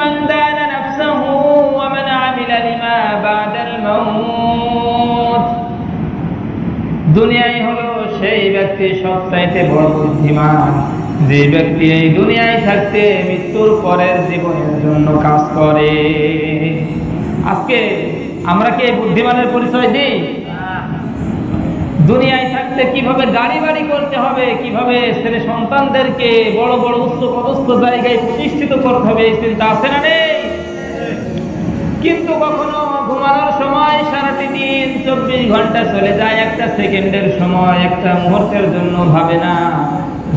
মান দানা নাফসাহু ওয়া মান আমিলা লিমা বাদাল মাউত। দুনিয়াই হলো সেই ব্যক্তি সবচাইতে বড় বুদ্ধিমান, যে ব্যক্তি এই দুনিয়ায় থাকতে মৃত্যুর পরের জীবনের জন্য কাজ করে। আজকে আমরা কি বুদ্ধিমানের পরিচয় দিই? দুনিয়ায় থাকতে কিভাবে গাড়ি বাড়ি করতে হবে, কিভাবে ছেলে সন্তানদেরকে বড় বড় উচ্চ পদস্থ জায়গায় প্রতিষ্ঠিত করতে হবে, এই চিন্তা আছে না নেই? কিন্তু কখনো ঘুমানোর সময় সারাটি দিন 24 ঘন্টা চলে যায়, একটা সেকেন্ডের সময়, একটা মুহূর্তের জন্য ভাবে না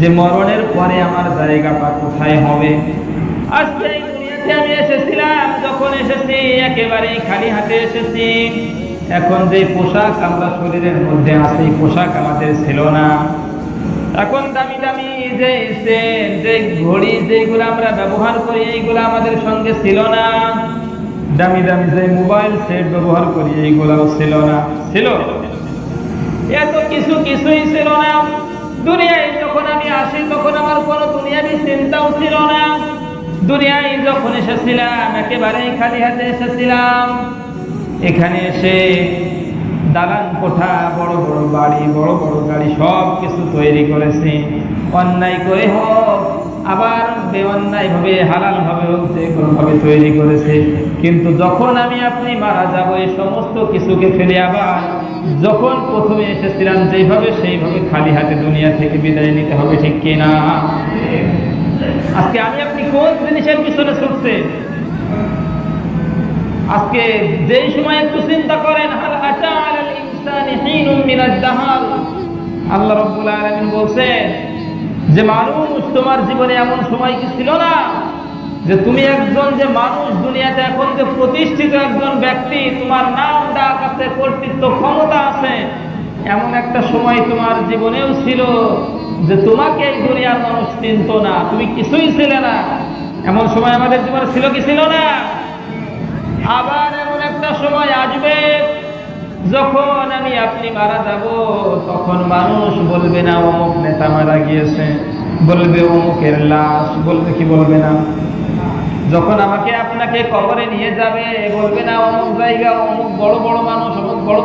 যে মরণের পরে আমার জায়গাটা কোথায় হবে। আজকে এই দুনিয়াতে আমি এসেছিলাম, যখন এসেছি একেবারেই খালি হাতে এসেছি। এখন যে পোশাক আমরা শরীরের মধ্যে আছে, এই পোশাক আমাদের ছিল না। এখন দামি দামি যে সেট, যে ঘড়ি যেগুলো আমরা ব্যবহার করি, এইগুলো আমাদের সঙ্গে ছিল না। দামি দামি যে মোবাইল সেট ব্যবহার করি, এইগুলাও ছিল না। ছিল? এত কিছুই ছিল না। দুনিয়ায় যখন আমি আসি তখন আমার কোনো দুনিয়াবি চিন্তাও ছিল না। দুনিয়ায় যখন এসেছিলাম একেবারেই খালি হাতে এসেছিলাম। এখানে এসে দালান কোঠা, বড় বড় বাড়ি, বড় বড় গাড়ি সব কিছু তৈরি করেছি। অন্যায় করে হোক, আবার বেঅন্যায় ভাবে, হালাল ভাবে হোক, যে কোনো ভাবে তৈরি করেছে। কিন্তু যখন আমি আপনি মারা যাব, এই সমস্ত কিছুকে ফেলে আবার যখন প্রথমে এসেছিলাম যেভাবে, সেইভাবে খালি হাতে দুনিয়া থেকে বিদায় নিতে হবে, ঠিক কিনা? আজকে আমি আপনি কোন জিনিসের পিছনে ছুটছে? আজকে যেই সময় একটু চিন্তা করেন, হাল আতা আলাল ইনসানি হিনুম মিনাদ দাহর, আল্লাহ রাব্বুল আলামিন বলছেন যে মানুষ, তোমার জীবনে এমন সময় কি ছিল না যে তুমি একজন যে মানুষ, দুনিয়াতে এখন যে প্রতিষ্ঠিত একজন ব্যক্তি, তোমার নাম ডাক আছে, কর্তৃত্ব ক্ষমতা আছে, এমন একটা সময় তোমার জীবনেও ছিল যে তোমাকে এই দুনিয়ার মানুষ চিনত না, তুমি কিছুই ছিলে না। এমন সময় আমাদের জীবনে ছিল কি ছিল না? আবার এমন একটা সময় আসবে যখন আমি আপনি মারা যাব, তখন মানুষ বলবে না অমুক নেতা মারা গিয়েছে, বলবে অমুকের লাশ, বলবে কি বলবে না? যখন আমাকে আপনাকে কবরে নিয়ে যাবে, বলবে না অমুক জায়গা, অমুক বড় বড় মানুষ, অমুক বড়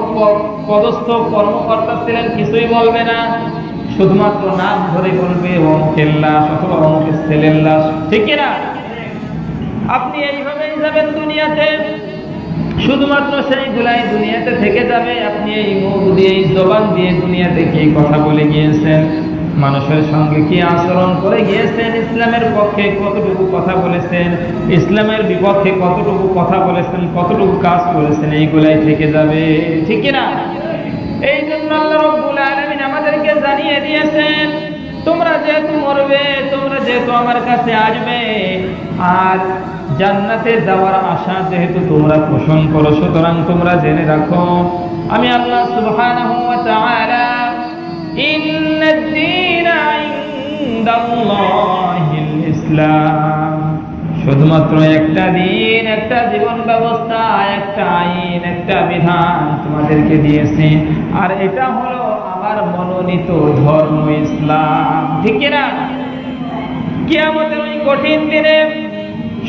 পদস্থ কর্মকর্তা ছিলেন, কিছুই বলবে না। শুধুমাত্র নাম ধরে বলবে অমুকের লাশ অথবা অমুকের ছেলের লাশ, ঠিক না? আপনি এইভাবেই যাবেন দুনিয়াতে, শুধুমাত্র সেইগুলাই দুনিয়াতে থেকে যাবে। আপনি এই মুখ দিয়ে, এই জবান দিয়ে দুনিয়াতে কি কথা বলে গিয়েছেন, মানুষের সঙ্গে কি আচরণ করে গিয়েছেন, ইসলামের পক্ষে কতটুকু কথা বলেছেন, ইসলামের বিপক্ষে কতটুকু কথা বলেছেন, কতটুকু কাজ করেছেন, এইগুলাই থেকে যাবে, ঠিক না? এই জন্য আল্লাহ রাব্বুল আলামিন আমাদেরকে জানিয়ে দিয়েছেন, তোমরা যেহেতু মরবে, তোমরা যেহেতু আমার কাছে আসবে, আর জান্নাতে যাওয়ার আশা যেহেতু তোমরা পোষণ করো, সুতরাং তোমরা জেনে রাখো আমি আল্লাহ সুবহানাহু ওয়া তাআলা ইন্নাদ দীনা ইনদাল্লাহিল ইসলাম, শুধুমাত্র একটা দিন, একটা জীবন ব্যবস্থা, একটা আইন, একটা বিধান তোমাদেরকে দিয়েছি, আর এটা হলো আমার মনোনীত ধর্ম ইসলাম, ঠিক না? কিয়ামতের ওই কঠিন দিনে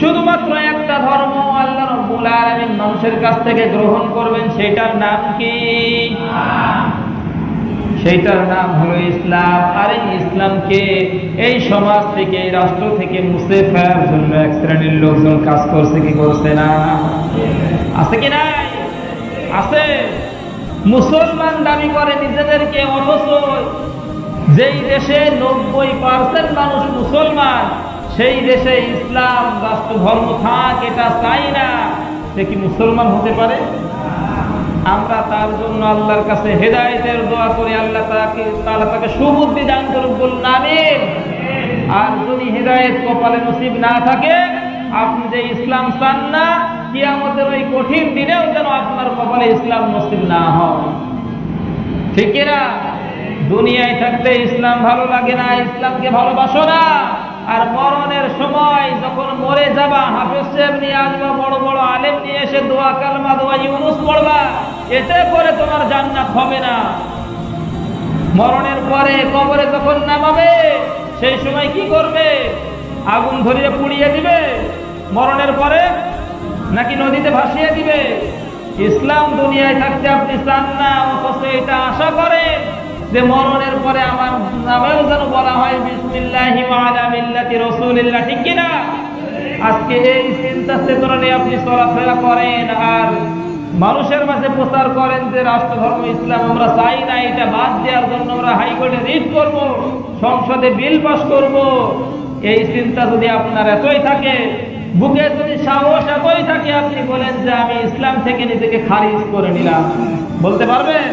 শুধুমাত্র একটা ধর্ম আল্লাহ রাব্বুল আলামিন মানুষের কাছ থেকে গ্রহণ করবেন, সেটার নাম কি? সেইটার নাম হলো ইসলাম। আর এই ইসলামকে এই সমাজ থেকে, এই রাষ্ট্র থেকে মুছে ফেলার জন্য এক শ্রেণীর লোকজন কাজ করছে, কি করছে না? আছে কি নাই? আছে। মুসলমান দাবি করে নিজেদেরকে, অথচ যেই দেশে 90% মানুষ মুসলমান, সেই দেশে ইসলাম রাষ্ট্র ধর্ম থাক, এটা চাই না, সে কি মুসলমান হতে পারে? আমরা তার জন্য আল্লাহর কাছে হেদায়েতের দোয়া করি, আল্লাহ তাকে সুবুদ্ধি দান করুক, বলুন আমিন। আর যদি হেদায়েত কপালে নসিব না থাকে, আপনি যে ইসলাম চান না, কিয়ামতের ওই কঠিন দিনেও যেন আপনার কপালে ইসলাম নসিব না হয়, ঠিক না? দুনিয়ায় থাকতে ইসলাম ভালো লাগে না, ইসলামকে ভালোবাসো না, আর মরণের সময় যখন মরে যাবা, হাফেজ সাহেব নিয়ে আসবা, বড় বড় আলেম নিয়ে এসে দোয়া কালমা, দোয়া ইউনুস পড়বা, এতে করে তোমার জান্নাত হবে না। মরণের পরে কবরে যখন নামাবে, সেই সময় কি করবে? আগুন ধরিয়ে পুড়িয়ে দিবে? মরণের পরে, নাকি নদীতে ভাসিয়ে দিবে? ইসলাম দুনিয়ায় থাকতে আপনি চান না, অথচ এটা আশা করেন যে মরণের পরে আমার নামেও যেন বলা হয় বিসমিল্লাহি ওয়া আলা মিল্লাতি রাসূলিল্লাহ, ঠিক কিনা? আজকে এই চিন্তা চেতনা নিয়ে আপনি চলাফেরা করেন আর মানুষের মাঝে প্রচার করেন যে রাষ্ট্র ধর্ম ইসলাম আমরা চাই না, এটা বাদ দেওয়ার জন্য আমরা হাইকোর্টে রিট করব, সংসদে বিল পাস করব। এই চিন্তা যদি আপনার এতই থাকে, বুকে যদি সাহস এতই থাকে, আপনি বলেন যে আমি ইসলাম থেকে নিজেকে খারিজ করে নিলাম, বলতে পারবেন?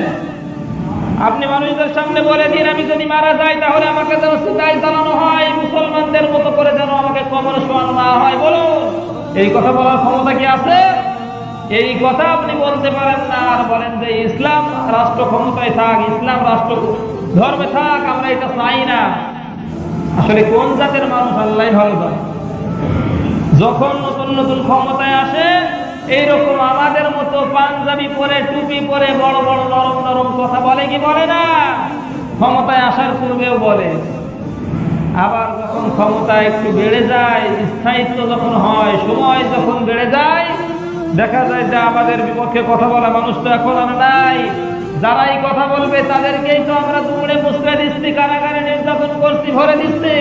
আপনি মানুষদের সামনে বলে দিন আমি যদি মারা যাই তাহলে আমাকে যেন চিতায় জ্বালানো হয়, মুসলমানদের মতো করে যেন আমাকে কবরে শোয়ানো না হয়। বলুন, এই কথা বলার ক্ষমতা কি আছে? এই কথা আপনি বলতে পারেন না, আর বলেন যে ইসলাম রাষ্ট্র ক্ষমতায় থাক, ইসলাম রাষ্ট্র ধর্মে থাক, আমরা এটা চাই না। আসলে কোন জাতের মানুষ আল্লাহ ভালো জানে। যখন নতুন নতুন ক্ষমতায় আসে, এইরকম আমাদের মতো পাঞ্জাবি পরে টুপি পরে বড় বড় নরম নরম কথা বলে কি বলে না? ক্ষমতায় আসার পূর্বেও বলে। আবার যখন ক্ষমতা একটু বেড়ে যায়, স্থায়িত্ব যখন হয়, সময় যখন বেড়ে যায়, দেখা যায় যে আমাদের বিপক্ষে কথা বলা মানুষ তো এখন আর নাই। যারাই কথা বলবে তাদেরকেই তো আমরা দৌড়ে মুসকে দিচ্ছি, কারাগারে নির্যাতন করছি, ভরে দিচ্ছি।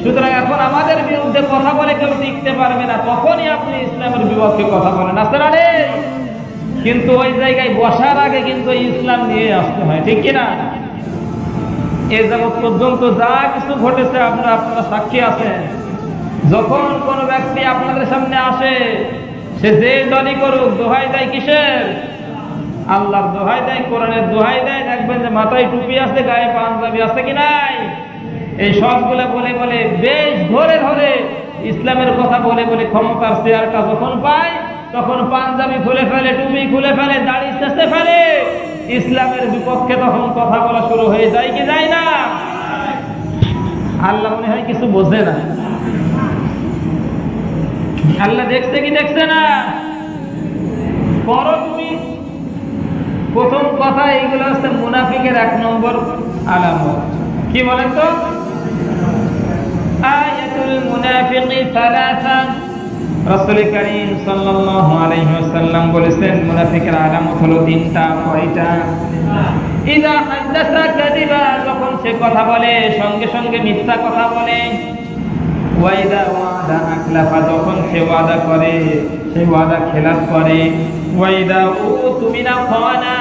সুতরাং এখন আমাদের বিরুদ্ধে কথা বলে কেউ টিকতে পারবে না। তখনই আপনি ইসলামের বিপক্ষে কথা বলেন, আসতে না রে? কিন্তু ওই জায়গায় বসার আগে কিন্তু ইসলাম নিয়ে আসতে হয়, ঠিক কিনা? এ যাবৎ পর্যন্ত যা কিছু ঘটেছে আপনারা সাক্ষী আছেন। যখন কোন ব্যক্তি আপনাদের সামনে আসে, সে যে দলই করুক, দোহাই দেয় কিসের? আল্লাহর দোহাই দেয়, কোরআনের দোহাই দেয়। দেখবেন যে মাথায় টুপি আছে, গায়ে পাঞ্জাবি আছে কি নাই? এই সবগুলা বলে বলে বেশ ধরে ধরে ইসলামের কথা বলে বলে ক্ষমতার চেয়ারটা যখন পায়, তখন পাঞ্জাবি খুলে ফেলে, টুপি খুলে ফেলে, দাড়ি চেঁচে ফেলে। ইসলামের বিপক্ষে তখন কথা বলা শুরু হয়ে যায় কি যায় না? আল্লাহ মনে হয় কিছু বোঝে না। আল্লাহ দেখছে কি দেখছে না? করো তুমি। প্রথম কথা এইগুলো হচ্ছে মুনাফিকের 1 নম্বর আলামত। কি বলেন তো? আয়াতুল মুনাফিকি সালাসা। রাসূল কারীম সাল্লাল্লাহু আলাইহি ওয়াসাল্লাম বলেছেন মুনাফিকের আলামত হলো 3টা। কয়টা? ইযা হাদাসা কাযিবা, যখন সে কথা বলে সঙ্গে সঙ্গে মিথ্যা কথা বলে। ওয়া ইযা ওয়াদা আকলাফা, যখন সে ওয়াদা করে সে ওয়াদা খেলাফ করে। ওয়া ইযা উতুমিনা খানা,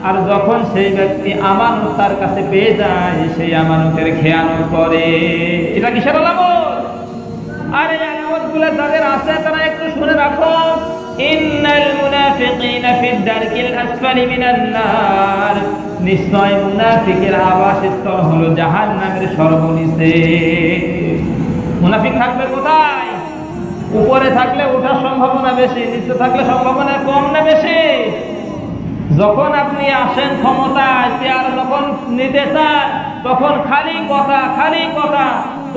আর যখন সেই ব্যক্তি আমানত তার কাছে পেয়ে যায়, সেই আমানতের খেয়ানত করে। এটা কিসের আলামত? আর এই আলামতগুলো যাদের আছে তারা একটু শুনে রাখো। ইন্নাল মুনাফিকিনা ফিদ দারকিল আসফালি মিনান নার, নিশ্চয় মুনাফিকের আবাসস্থল হলো জাহান্নামের সর্বনিচে। মুনাফিক থাকবে কোথায়? উপরে থাকলে ওঠার সম্ভাবনা বেশি, নিচে থাকলে সম্ভাবনা কম না বেশি? যখন আপনি আসেন ক্ষমতায়, চেয়ার যখন নিতে চান, তখন খালি কথা খালি কথা,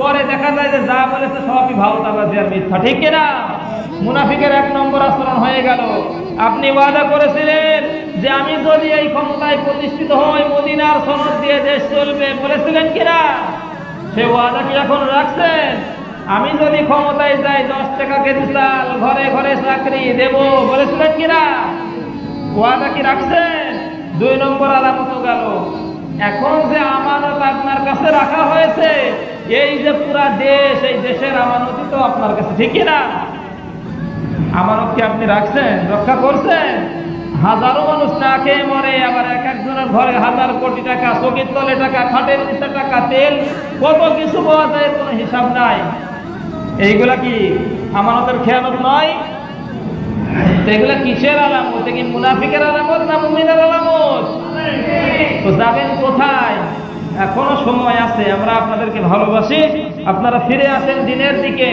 পরে দেখা যায় যে যা বলেছে সবই ভাওতাবাজি আর মিথ্যা, ঠিক কিনা? মুনাফিকের 1 নম্বর আচরণ হয়ে গেল। আপনি ওয়াদা করেছিলেন যে আমি যদি এই ক্ষমতায় প্রতিষ্ঠিত হই, মদিনার সনদ দিয়ে দেশ চলবে, বলেছিলেন কিনা? সে ওয়াদা কি এখন রাখছেন? আমি যদি ক্ষমতায় যাই 10 টাকা কেজি চাল, ঘরে ঘরে চাকরি দেব, বলেছিলেন কিনা? ওয়াদা কি রাখছেন? 2 নম্বর আলামত গেল। এখন যে আমানত আপনার কাছে রাখা হয়েছে, এই যে পুরা দেশ, এই দেশের আমানতই তো আপনার কাছে, ঠিক কিনা? আমানত কি আপনি রাখছেন, রক্ষা করছেন? হাজারো মানুষ না খেয়ে মরে, আবার এক একজনের ঘরে হাজার কোটি টাকা, চকির তলে টাকা, খাটের নিচে টাকা, তেল, কত কিছু পাওয়া যায়, কোনো হিসাব নাই। এইগুলা কি আমানতের খেয়ানত নয়? এগুলা কিসের আলামত? কি মুনাফিকের আলামত না মুমিনের আলামত? তো যাবেন কোথায়? এখনো সময় আছে। আমরা আপনাদেরকে ভালোবাসি, আপনারা ফিরে আসেন দিনের দিকে,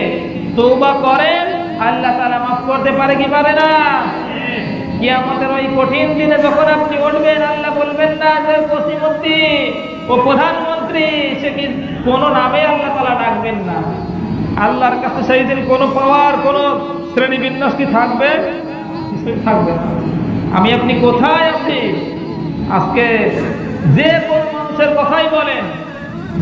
তওবা করেন, আল্লাহ তাআলা মাফ করতে পারে কি পারে না? কিয়ামতের ওই কঠিন দিনে যখন আপনি উঠবেন, আল্লাহ বলবেন না যে প্রতিমন্ত্রী ও প্রধানমন্ত্রী, সে কি কোনো নামে আল্লাহ তাআলা ডাকবেন না। আল্লাহর কাছে সেই দিন কোনো পাওয়ার, কোনো শ্রেণী বিন্যাস কি থাকবে? কিছুই থাকবে না। আমি আপনি কোথায় আছি? আজকে যে কোন মানুষের কথাই বলেন,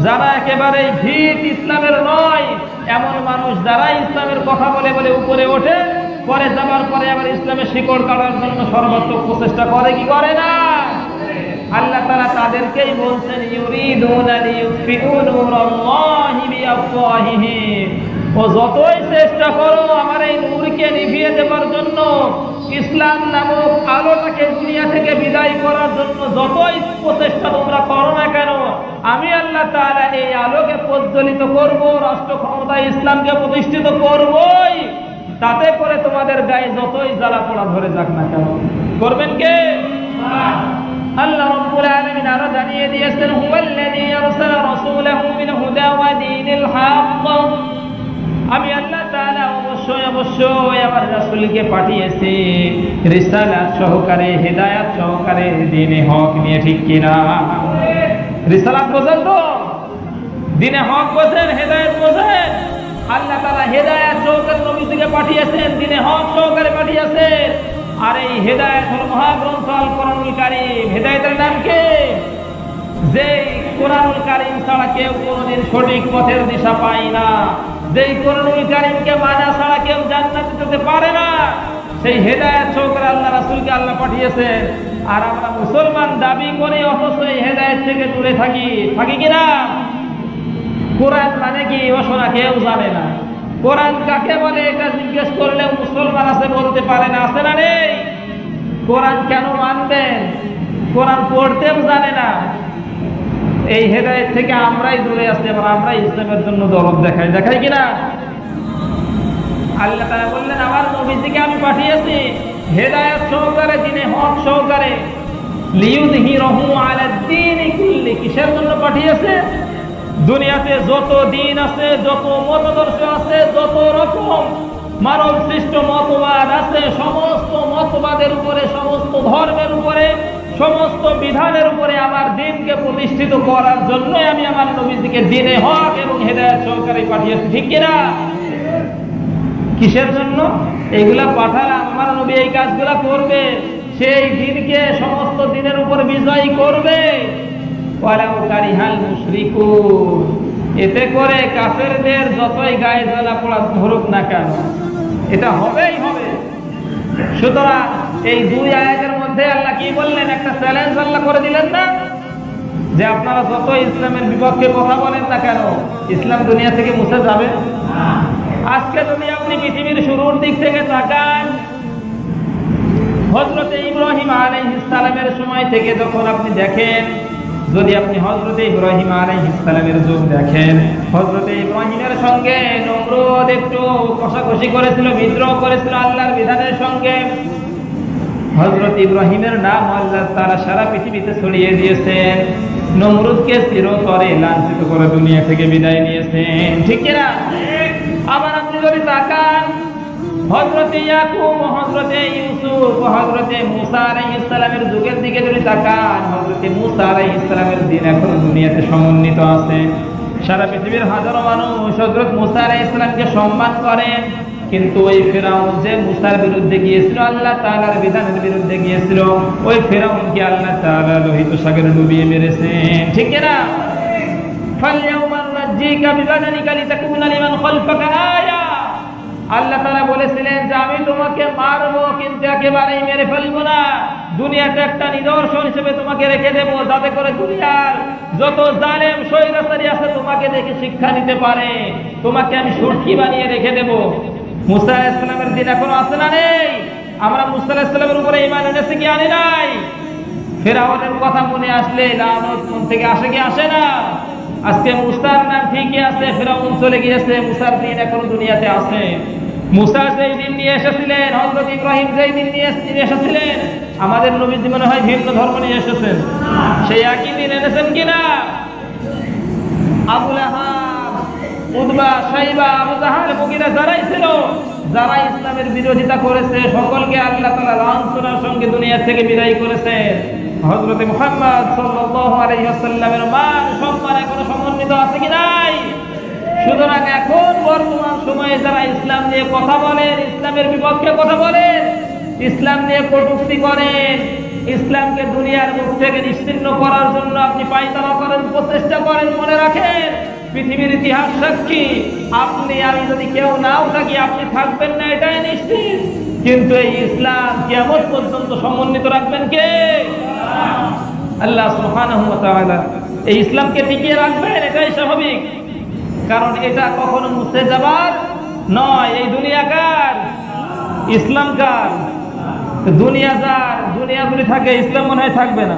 যারা একেবারে ভিত ইসলামের নয়, এমন মানুষ যারা ইসলামের কথা বলে বলে উপরে ওঠে, পরে যাবার পরে আবার ইসলামের শিকড় কাটার জন্য সর্বাত্মক প্রচেষ্টা করে কি করে না? আল্লাহ তাআলা তাদেরকেই বলছেন ইউরিদুনা লিইউতফিউ নূরাল্লাহি বিআফওয়াহিহিম, ও যতই চেষ্টা করো আমার এই নূরকে নিভিয়ে দেবার জন্য, ইসলাম নামক আলোটাকে দুনিয়া থেকে বিদায় করার জন্য যতই প্রচেষ্টা তোমরা করো না কেন, আমি আল্লাহ তাআলা এই আলোকে প্রজ্বলিত করব, রাষ্ট্র ক্ষমতায় ইসলামকে প্রতিষ্ঠিত করবই, তাতে করে তোমাদের গায়ে যতই জ্বালা পোড়া ধরে যাক না কেন। করবেন কে? আল্লাহ রাব্বুল আলামিন আরো জানিয়ে দিয়েছেন হুয়াল্লাযী আরসালা রাসূলাহু বিল হুদা ওয়া দীনিল হক, আমি আল্লাহ তাআলা অবশ্যই আমার রাসূলকে পাঠিয়েছি রিসালাত সহকারে, হেদায়েত সহকারে, দ্বীনে হক নিয়ে, ঠিক কিনা? রিসালাত বোঝেন তো? দ্বীনে হক বোঝেন, হেদায়েত বোঝেন? আল্লাহ তাআলা হেদায়েত সহকারে নবীকে পাঠিয়েছেন, দ্বীনে হক সহকারে পাঠিয়েছেন। আর এই হেদায়েত হল মহাগ্রন্থ আল কোরআনুল কারীম। হেদায়েতের নাম কি? যে কোরআনুল কারীম ছাড়া কেউ কোনোদিন সঠিক পথের দিশা পায় না, যেই কোরআনুল কারীমকে মানা ছাড়া কেউ জান্নাতে যেতে পারে না, সেই হেদায়েত সহকারে আল্লাহ রাসূলকে আল্লাহ পাঠিয়েছেন। আর আমরা মুসলমান দাবি করি, অথচ এই হেদায়েত থেকে দূরে থাকি কিনা? কোরআন মানে কি ওসনা কেউ জানে না। কোরআন কাকে বলে এটা জিজ্ঞেস করলেও মুসলমান আছে বলতে পারে না, আছে না নেই? কোরআন কেন মানবেন? কোরআন পড়তেও জানে না। এই হেদায়েত থেকে আমরাই দূরে আছি, এবং আমরা ইসলামের জন্য দরদ দেখাই কিনা? আল্লাহ তাআলা বললেন আমার নবীজিকে আমি পাঠিয়েছি হেদায়েত সহকারে, দ্বীনে হক সহকারে, লিইউযহিরাহু আলাদ দ্বীনি কুল্লি। কিসের জন্য পাঠিয়েছে? দুনিয়াতে যত দিন আছে, যত মতাদর্শ আছে, যত রকম মানব সৃষ্ট মতবাদ আছে, সমস্ত মতবাদের উপরে, সমস্ত ধর্মের উপরে, সমস্ত বিধানের উপরে আমার দ্বীনকে প্রতিষ্ঠিত করার জন্যই আমি আমার নবীজিকে দ্বীনে হক এবং হেদায়েত সহকারে পাঠিয়েছি, ঠিক কিনা? কিসের জন্য? এইগুলা পাঠালাম, আমার নবী এই কাজগুলা করবে, সেই দ্বীনকে সমস্ত দ্বীনের উপর বিজয়ী করবে। ওয়ালাউ কারিহাল মুশরিকুন, এতে করে কাফেরদের যতই গায়ে জ্বালা পোড়া ধরুক না কেন, এটা হবেই হবে। সুতরাং এই দুই আয়াতের মধ্যে আল্লাহ কি বললেন? একটা চ্যালেঞ্জ আল্লাহ করে দিলেন না, যে আপনারা যত ইসলামের বিপক্ষে কথা বলেন না কেন, ইসলাম দুনিয়া থেকে মুছে যাবে। আজকে যদি আপনি পৃথিবীর শুরুর দিক থেকে তাকান, হযরত ইব্রাহিম আলাইহিস সালামের সময় থেকে যখন আপনি দেখেন, যদি আপনি হযরত ইব্রাহিম আলাইহিস সালামের যুগ দেখেন, হযরত ইব্রাহিমের সঙ্গে নমরুদ একটু কষাকষি করেছিল, বিদ্রোহ করেছিল আল্লাহর বিধানের সঙ্গে। হযরত ইব্রাহিমের নাম আল্লাহ তাআলা সারা পৃথিবীতে ছড়িয়ে দিয়েছেন, নমরুদকে চিরতরে লাঞ্ছিত করে দুনিয়া থেকে বিদায় নিয়েছেন, ঠিক কিনা? আবার আপনি যদি তাকান হযরত ইয়াকুব, হযরত ইউসুফ, হযরত মুসা আলাইহিস সালামের যুগের দিকে যদি তাকান, হযরত মুসা আলাইহিস সালামের দিন এখন দুনিয়াতে সমন্বিত আছে। সারা পৃথিবীর হাজারো মানুষ হযরত মুসা আলাইহিস সালামকে সম্মান করেন, কিন্তু ওই ফিরাউন যে মুসার বিরুদ্ধে গিয়েছিল, আল্লাহ তাআলার বিধানের বিরুদ্ধে গিয়েছিল, ওই ফিরাউনকে আল্লাহ তাআলা লোহিত সাগরে ডুবিয়ে মেরেছেন, ঠিক কিনা? ফালইয়াউমা নাজ্জিকা বিবাদানিকা লিতাকুনা লিমান খালফাকা আয়া। আল্লাহ তাআলা বলেছিলেন যে আমি তোমাকে মারবো, কিন্তু একেবারেই মেরে ফেলবো না, দুনিয়াতে একটা নিদর্শন হিসেবে তোমাকে রেখে দেবো, যাতে করে দুনিয়ার যত জালেম স্বৈরাচারী আছে তোমাকে দেখে শিক্ষা নিতে পারে, তোমাকে আমি সুরক্ষী বানিয়ে রেখে দেবো। মুসা আলাইহিস সালামের দিন এখনো আছে না নেই? আমরা মুসা আলাইহিস সালামের উপরে ঈমান এনেছি কি আনি নাই? ফিরাউনের কথা মনে আসলে লানত মন থেকে আসে কি আসে না? আজকে মুসার নাম ঠিকই আছে, ফিরাউন চলে গিয়েছে, মুসার দিন এখনো দুনিয়াতে আছে। মুসা যেই দিন নিয়ে এসেছিলেন, হযরত ইব্রাহিম যেই দিন নিয়ে এসেছিলেন, আমাদের নবীজি মনে হয় ভিন্ন ধর্ম নিয়ে এসেছেন, সেই একই দিন এনেছেন কিনা? আবু লাহাব, উতবা, শাইবা, আবু জাহাল, মুগীরা যারাই ছিল, যারা ইসলামের বিরোধিতা করেছে, সকলকে আল্লাহ তাআলা লাঞ্ছনার সঙ্গে দুনিয়া থেকে বিদায় করেছেন। হযরত মুহাম্মদ সাল্লাল্লাহু আলাইহি ওয়াসাল্লামের মান সম্মান এখনো সমন্বিত আছে কি নাই? সুতরাং এখন বর্তমান সময়ে যারা ইসলাম নিয়ে কথা বলেন, ইসলামের বিপক্ষে কথা বলেন, ইসলাম নিয়ে কটূক্তি করেন, ইসলামকে দুনিয়ার মুখ থেকে নিশ্চিহ্ন করার জন্য আপনি পায়তারা করেন, প্রচেষ্টা করেন, মনে রাখেন পৃথিবীর ইতিহাস সাক্ষী, আপনি আমি যদি কেউ নাও থাকি আপনি থাকবেন না এটাই নিশ্চিত, কিন্তু এই ইসলাম কিয়ামত পর্যন্ত সমন্বিত রাখবেন কে? আল্লাহ সুবহানাহু ওয়া তাআলা। এই ইসলামকে টিকিয়ে রাখবেন এটাই স্বাভাবিক, কারণ এটা কখনো মুছে যাবার নয়। এই দুনিয়া কার? ইসলাম কার? দুনিয়া যার, দুনিয়া যদি থাকে ইসলাম মনে হয় থাকবে না।